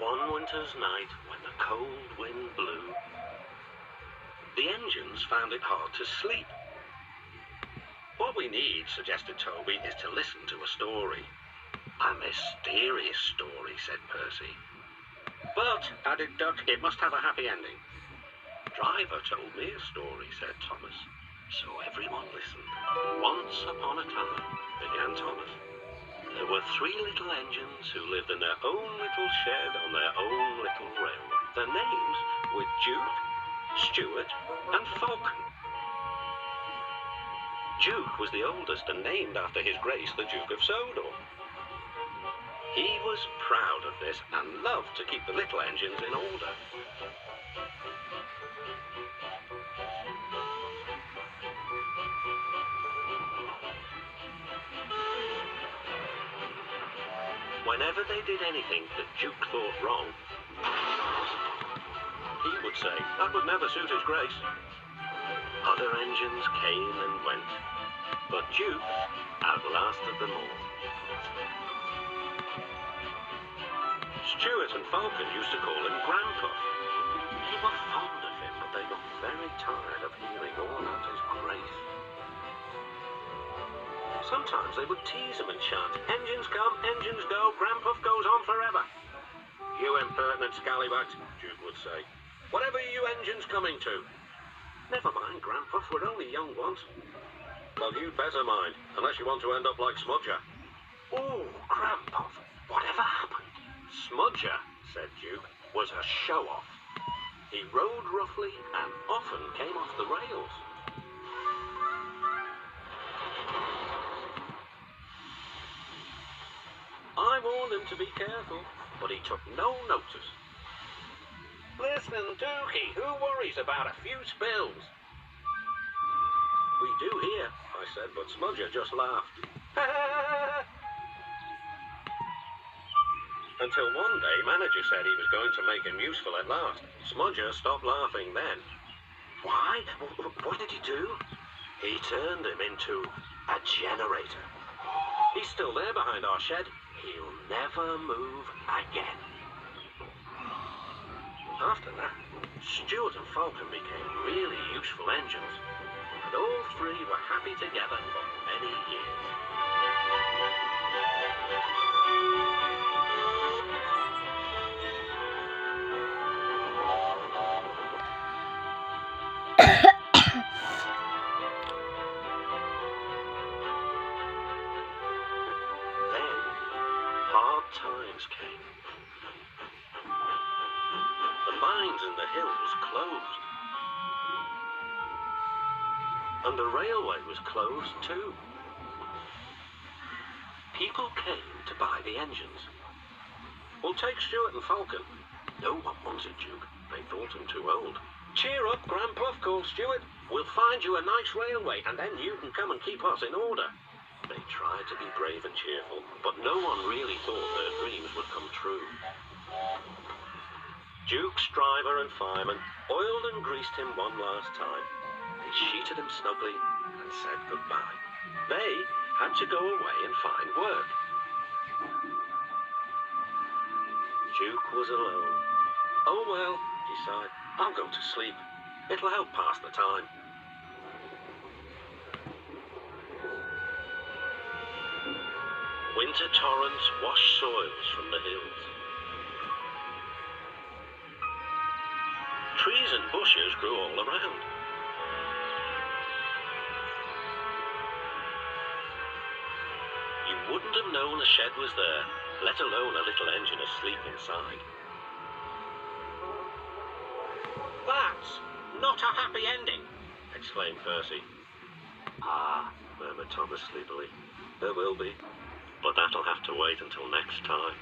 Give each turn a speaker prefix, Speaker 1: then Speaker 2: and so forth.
Speaker 1: one winter's night when the cold wind blew, the engines found it hard to sleep. What we need, suggested Toby, is to listen to a story. A mysterious story, said Percy. But, added Duck, it must have a happy ending. Driver told me a story, said Thomas. So everyone listened. Once upon a time, began Thomas, there were 3 little engines who lived in their own little shed on their own little railway. Their names were Duke, Stuart, and Falcon. Duke was the oldest and named after His Grace the Duke of Sodor. He was proud of this and loved to keep the little engines in order. Whenever they did anything that Duke thought wrong, he would say, that would never suit His Grace. Other engines came and went, but Duke outlasted them all. Stuart and Falcon used to call him Granpuff. They were fond of him, but they got very tired of hearing all about His Grace. Sometimes they would tease him and chant, engines come, engines go, Granpuff goes on forever. You impertinent scallywags, Duke would say. Whatever are you engines coming to? Never mind, Granpuff, we're only young ones. Well, you'd better mind, unless you want to end up like Smudger. Oh, Granpuff, whatever happened? Smudger, said Duke, was a show-off. He rode roughly and often came off the rails. I warned him to be careful, but he took no notice. Listen, Dookie, who worries about a few spills? We do here, I said, but Smudger just laughed. Until one day, manager said he was going to make him useful at last. Smudger stopped laughing then. Why? What did he do? He turned him into a generator. He's still there behind our shed. He'll never move again. After that, Stuart and Falcon became really useful engines, and all 3 were happy together for many years. Then, hard times came. The mines in the hills closed. And the railway was closed too. People came to buy the engines. We'll take Stuart and Falcon. No one wanted Duke. They thought him too old. Cheer up, Granpuff, called Stuart. We'll find you a nice railway, and then you can come and keep us in order. They tried to be brave and cheerful, but no one really thought their dreams would come true. Duke's driver and fireman oiled and greased him one last time. They sheeted him snugly and said goodbye. They had to go away and find work. Duke was alone. Oh well, he sighed, I'll go to sleep. It'll help pass the time. Winter torrents washed soils from the hills. Trees and bushes grew all around. You wouldn't have known a shed was there, let alone a little engine asleep inside. That's not a happy ending, exclaimed Percy. Ah, murmured Thomas sleepily. There will be, but that'll have to wait until next time.